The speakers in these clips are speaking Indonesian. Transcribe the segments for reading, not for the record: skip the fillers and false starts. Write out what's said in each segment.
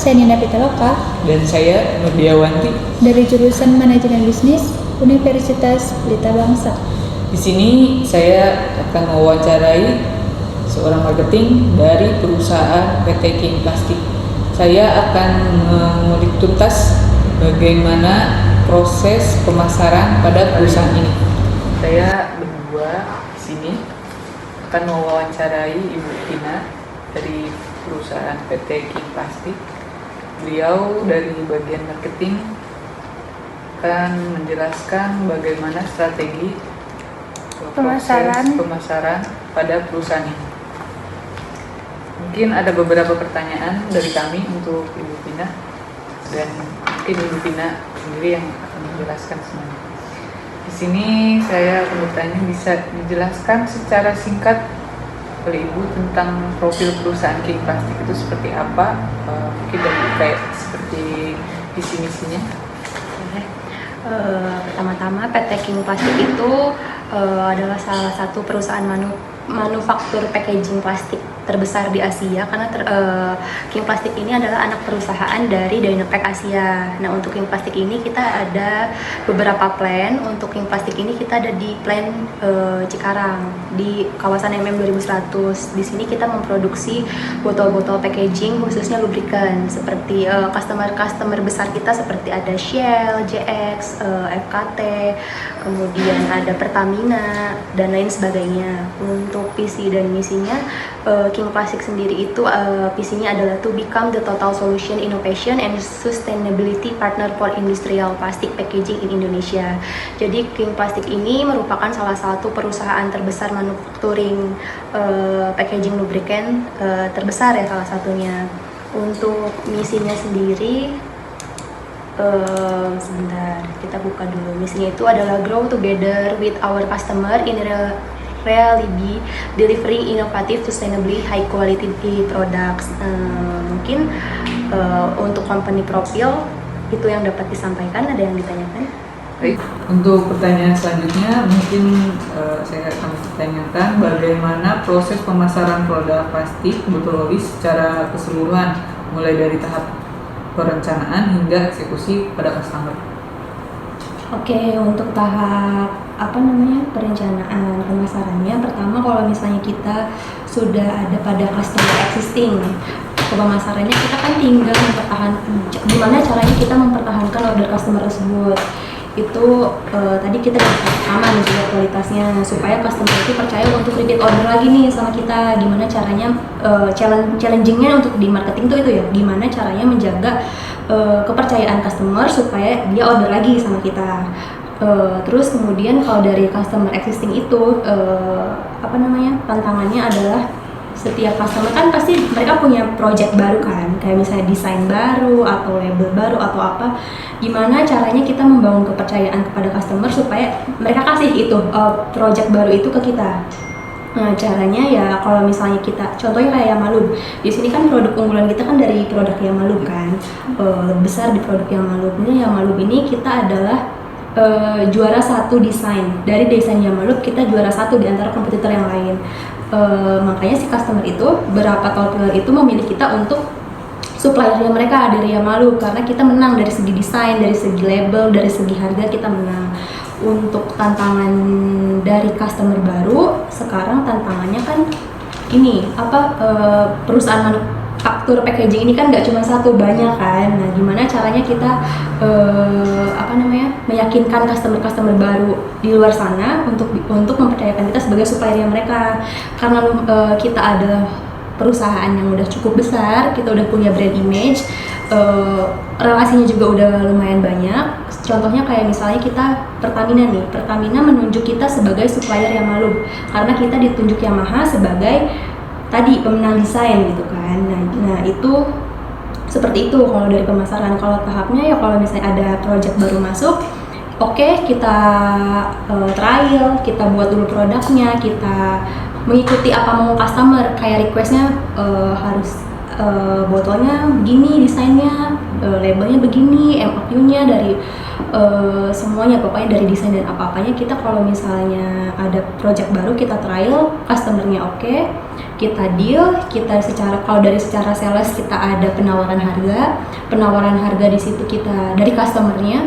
saya Nina Pitaloka Dan saya Nurdiawanti dari jurusan Manajemen Bisnis Universitas Pelita Bangsa. Di sini saya akan mewawancarai seorang marketing dari perusahaan PT King Plastik. Saya akan mengulik tuntas bagaimana proses pemasaran pada perusahaan ini. Saya berdua di sini akan mewawancarai Ibu Tina dari perusahaan PT King Plastik. Beliau dari bagian marketing akan menjelaskan bagaimana strategi pemasaran pada perusahaan ini. Mungkin ada beberapa pertanyaan dari kami untuk Ibu Tina, dan mungkin Ibu Tina sendiri yang akan menjelaskan semuanya. Di sini saya akan bertanya, bisa dijelaskan secara singkat oleh Ibu tentang profil perusahaan King Plastik itu seperti apa? Mungkin dari kayak seperti visi misinya. Pertama-tama PT King Plastik itu adalah salah satu perusahaan manufaktur packaging plastik terbesar di Asia, karena King Plastik ini adalah anak perusahaan dari Dynapack Asia. Nah, untuk King Plastik ini kita ada beberapa plan. Untuk King Plastik ini kita ada di plan Cikarang di kawasan MM2100. Di sini kita memproduksi botol-botol packaging khususnya lubrikan, seperti customer besar kita seperti ada Shell, JX, FKT, kemudian ada Pertamina dan lain sebagainya. Untuk visi dan misinya, King Plastik sendiri itu visinya adalah to become the total solution, innovation and sustainability partner for industrial plastic packaging in Indonesia. Jadi King Plastik ini merupakan salah satu perusahaan terbesar manufacturing packaging lubrikan terbesar ya, salah satunya. Untuk misinya sendiri, sebentar kita buka dulu. Misinya itu adalah grow together with our customer in really delivering innovative, sustainably high quality products. Mungkin untuk company profile itu yang dapat disampaikan. Ada yang ditanyakan? Baik, untuk pertanyaan selanjutnya mungkin saya akan bertanyakan bagaimana proses pemasaran produk plastik botol oli secara keseluruhan, mulai dari tahap perencanaan hingga eksekusi pada customer. Oke, untuk tahap perencanaan pemasarannya, pertama kalau misalnya kita sudah ada pada customer existing, pemasarannya kita kan tinggal gimana caranya kita mempertahankan order customer tersebut. Itu tadi kita pertama menjaga kualitasnya supaya customer itu percaya untuk repeat order lagi nih sama kita. Gimana caranya, challengingnya untuk di marketing itu ya, gimana caranya menjaga kepercayaan customer supaya dia order lagi sama kita. Terus kemudian kalau dari customer existing itu tantangannya adalah setiap customer kan pasti mereka punya project baru kan, kayak misalnya desain baru atau label baru atau apa. Gimana caranya kita membangun kepercayaan kepada customer supaya mereka kasih itu project baru itu ke kita. Nah, caranya ya kalau misalnya kita, contohnya kayak Yamalub. Di sini kan produk unggulan kita kan dari produk Yamalub kan, besar di produk Yamalub. Ini Yamalub ini kita adalah juara satu desain. Dari desain Yamalub kita juara satu di antara kompetitor yang lain. Makanya si customer itu, berapa Tolpiller itu memilih kita untuk suppliernya mereka dari Yamalub, karena kita menang dari segi desain, dari segi label, dari segi harga kita menang. Untuk tantangan dari customer baru, sekarang tantangannya kan ini perusahaan manufaktur packaging ini kan nggak cuma satu, banyak kan. Nah, gimana caranya kita meyakinkan customer baru di luar sana untuk mempercayakan kita sebagai supplier mereka, karena kita ada perusahaan yang udah cukup besar, kita udah punya brand image, relasinya juga udah lumayan banyak. Contohnya kayak misalnya kita Pertamina menunjuk kita sebagai supplier Yamalub karena kita ditunjuk Yamaha sebagai tadi pemenang desain gitu kan. Nah itu seperti itu kalau dari pemasaran. Kalau tahapnya ya kalau misalnya ada project baru masuk, oke, kita trial, kita buat dulu produknya, kita mengikuti apa mau customer, kayak requestnya harus botolnya begini desainnya, labelnya begini, MOQ-nya dari semuanya, pokoknya dari desain dan apa-apanya. Kita kalau misalnya ada project baru, kita trial, customernya oke, kita deal, kita kalau dari secara sales kita ada penawaran harga di situ kita dari customernya.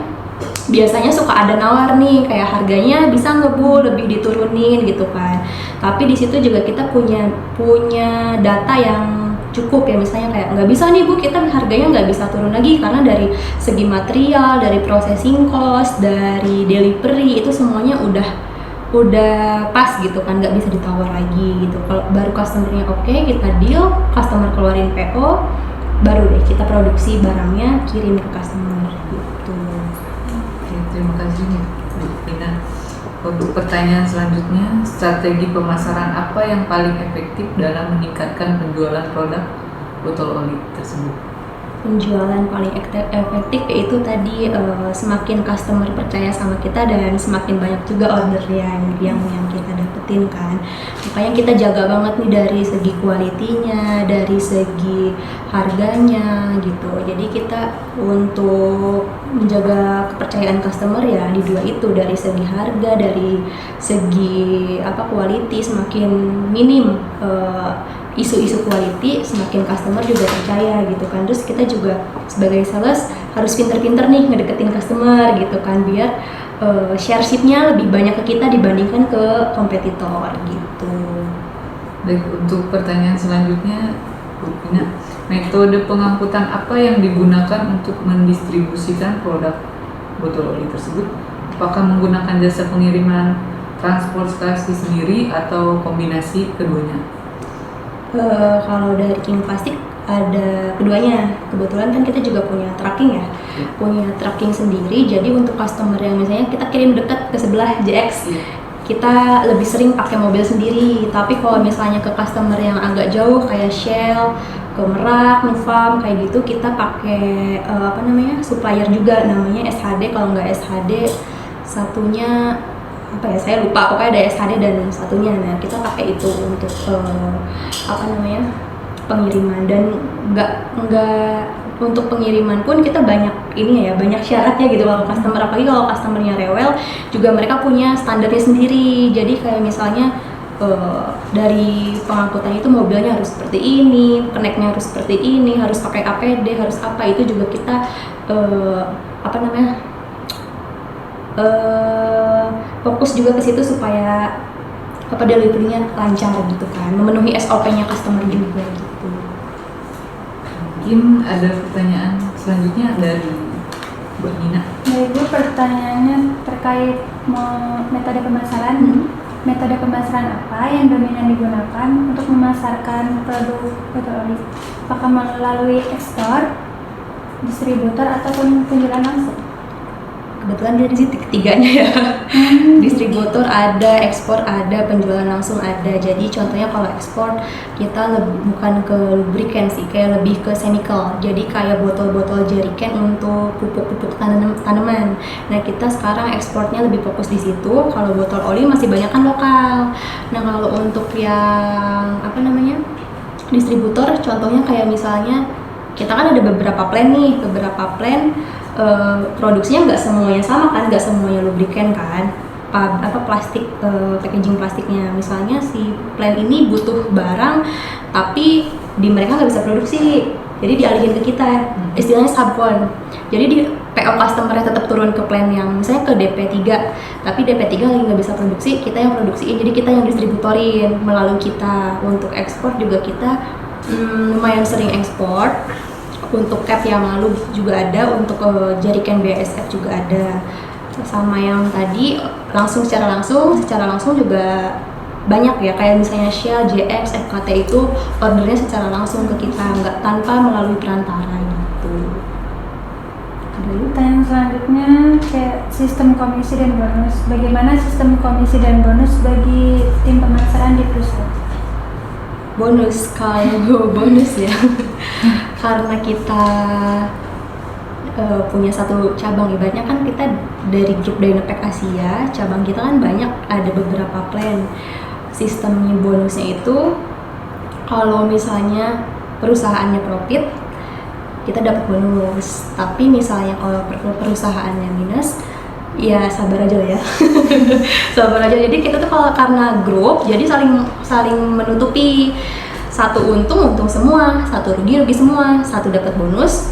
Biasanya suka ada nawar nih, kayak harganya bisa nggak Bu lebih diturunin gitu kan. Tapi di situ juga kita punya data yang cukup ya, misalnya kayak nggak bisa nih Bu, kita harganya nggak bisa turun lagi karena dari segi material, dari processing cost, dari delivery itu semuanya udah pas gitu kan, nggak bisa ditawar lagi gitu. Kalau baru customernya oke, kita deal, customer keluarin PO, baru deh kita produksi barangnya, kirim ke customer gitu. Oke, terima kasih Bu Pina. Untuk pertanyaan selanjutnya, strategi pemasaran apa yang paling efektif dalam meningkatkan penjualan produk botol oli tersebut? Penjualan paling efektif yaitu tadi semakin customer percaya sama kita dan semakin banyak juga order yang kita dapetin kan. Makanya kita jaga banget nih dari segi kualitinya, dari segi harganya gitu. Jadi kita untuk menjaga kepercayaan customer ya di dua itu, dari segi harga, dari segi quality, semakin minim isu-isu quality, semakin customer juga percaya gitu kan. Terus kita juga sebagai sales harus pinter-pinter nih ngedeketin customer gitu kan, biar share sheet-nya lebih banyak ke kita dibandingkan ke kompetitor gitu. Baik, untuk pertanyaan selanjutnya Bu Pina, metode pengangkutan apa yang digunakan untuk mendistribusikan produk botol oli tersebut? Apakah menggunakan jasa pengiriman transportasi sendiri atau kombinasi keduanya? Kalau dari King Plastik ada keduanya. Kebetulan kan kita juga punya tracking ya, punya tracking sendiri. Jadi untuk customer yang misalnya kita kirim dekat ke sebelah JX, kita lebih sering pakai mobil sendiri. Tapi kalau misalnya ke customer yang agak jauh kayak Shell, ke Merak, Nufarm kayak gitu, kita pakai supplier juga, namanya SHD. Kalau nggak SHD, satunya saya lupa, pokoknya ada SHD dan satunya. Nah, kita pakai itu untuk pengiriman. Dan nggak untuk pengiriman pun kita banyak banyak syaratnya gitu kalau customer, apalagi kalau customernya rewel juga mereka punya standarnya sendiri. Jadi kayak misalnya dari pengangkutan itu mobilnya harus seperti ini, connect-nya harus seperti ini, harus pakai APD, harus apa, itu juga kita fokus juga ke situ supaya delivery-nya lancar gitu kan, memenuhi SOP-nya customer juga gitu. Mungkin ada pertanyaan selanjutnya dari Bu Nina. Dari Ibu, pertanyaannya terkait metode pemasaran. Metode pemasaran apa yang dominan digunakan untuk memasarkan produk botol oli? Apakah melalui ekspor, distributor, ataupun penjualan langsung? Kebetulan dari sisi ketiganya ya. Distributor ada, ekspor ada, penjualan langsung ada. Jadi contohnya kalau ekspor kita bukan ke lubricant sih, kayak lebih ke chemical. Jadi kayak botol-botol jerrycan untuk pupuk-pupuk tanaman. Nah, kita sekarang ekspornya lebih fokus di situ. Kalau botol oli masih banyak kan lokal. Nah, kalau untuk yang distributor, contohnya kayak misalnya kita kan ada beberapa plan produksinya nggak semuanya sama kan, nggak semuanya lubrikan kan, plastik, packaging plastiknya. Misalnya si plan ini butuh barang tapi di mereka nggak bisa produksi, jadi dialihin ke kita, istilahnya subcon. Jadi di PO customer tetap turun ke plan yang misalnya ke DP3, tapi DP3 lagi nggak bisa produksi, kita yang produksiin, jadi kita yang distributorin melalui kita. Untuk ekspor juga kita lumayan sering ekspor. Untuk cap yang lalu juga ada, untuk jerrycan BASF juga ada. Sama yang tadi secara langsung juga banyak ya, kayak misalnya Shell, JX, FKT itu ordernya secara langsung ke kita, nggak tanpa melalui perantara gitu. Pertanyaan selanjutnya kayak sistem komisi dan bonus. Bagaimana sistem komisi dan bonus bagi tim pemasaran di perusahaan? Kalau bonus ya, karena kita punya satu cabang, ibaratnya kan kita dari grup Dynapack Asia, cabang kita kan banyak, ada beberapa plan. Sistemnya bonusnya itu kalau misalnya perusahaannya profit, kita dapat bonus. Tapi misalnya kalau perusahaannya minus, ya sabar aja lah ya. Sabar aja. Jadi kita tuh kalau karena grup, jadi saling menutupi. Satu untung semua, satu rugi semua, satu dapat bonus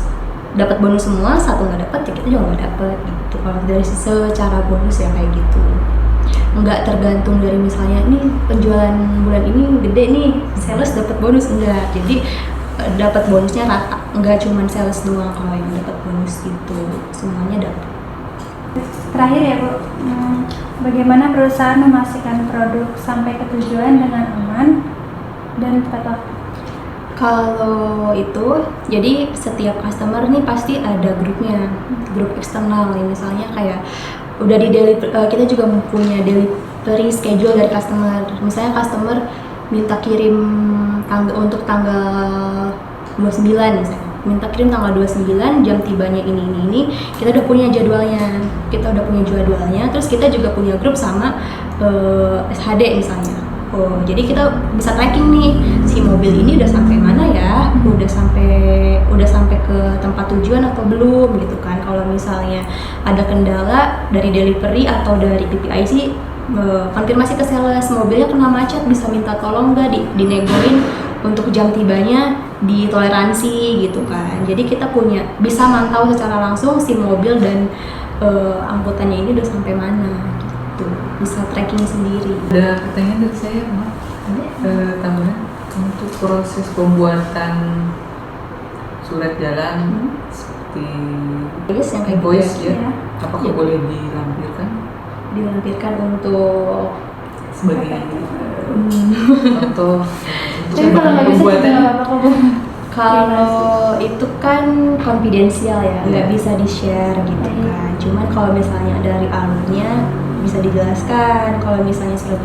semua, satu nggak dapat ya kita juga nggak dapat gitu. Kalau dari secara bonus ya kayak gitu, nggak tergantung dari misalnya nih penjualan bulan ini gede nih, sales dapat bonus, enggak. Jadi dapat bonusnya rata, nggak cuma sales doang kalau yang dapat bonus gitu, semuanya dapat. Terakhir ya Bu, bagaimana perusahaan memastikan produk sampai ke tujuan dengan aman dan tepat waktu? Kalau itu, jadi setiap customer nih pasti ada grupnya, grup eksternal nih, misalnya kayak udah kita juga punya delivery schedule dari customer. Misalnya customer minta kirim untuk tanggal 29 misalnya, minta kirim tanggal 29, jam tibanya ini, kita udah punya jadwalnya, terus kita juga punya grup sama SHD misalnya. Jadi kita bisa tracking nih, si mobil ini udah sampai mana ya, udah sampai ke tempat tujuan atau belum gitu kan. Kalau misalnya ada kendala dari delivery atau dari PPIC, konfirmasi ke sales, mobilnya kena macet, bisa minta tolong nggak dinegoin untuk jam tibanya ditoleransi gitu kan. Jadi kita bisa mantau secara langsung si mobil dan angkutannya ini udah sampai mana gitu, bisa tracking sendiri. Ada pertanyaan dari saya, Mak. Tambahan untuk proses pembuatan surat jalan seperti Yang kayak invoice gitu ya, apakah Ya. boleh dilampirkan untuk sebagai contoh Tapi kalau nggak bisa juga nggak apa-apa kok Bu. kalau itu kan konfidensial ya, nggak bisa di-share gitu kan. Cuman kalau misalnya dari alurnya bisa dijelaskan. Kalau misalnya surat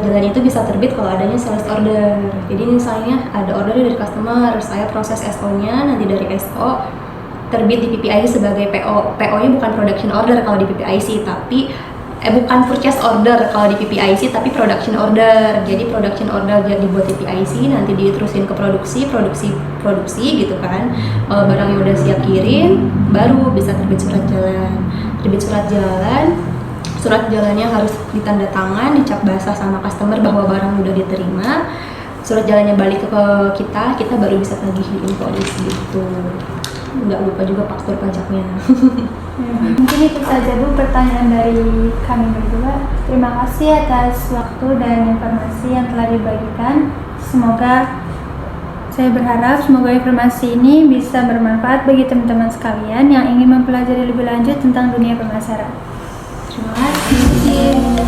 jalan itu bisa terbit kalau adanya sales order. Jadi misalnya ada order dari customer, saya proses SO-nya, nanti dari SO terbit di PPIC sebagai PO. PO-nya bukan production order kalau di PPIC, tapi bukan purchase order kalau di PPIC, tapi production order. Jadi production order dibuat di PPIC, nanti diterusin ke produksi gitu kan. Kalau barangnya udah siap kirim, baru bisa terbit surat jalan. Surat jalannya harus ditanda tangan, dicap basah sama customer bahwa barang udah diterima. Surat jalannya balik ke kita baru bisa tagih di invoice gitu. Nggak lupa juga faktur pajaknya. Mungkin itu saja Bu pertanyaan dari kami berdua. Terima kasih atas waktu dan informasi yang telah dibagikan. Saya berharap semoga informasi ini bisa bermanfaat bagi teman-teman sekalian yang ingin mempelajari lebih lanjut tentang dunia pemasaran. Terima kasih.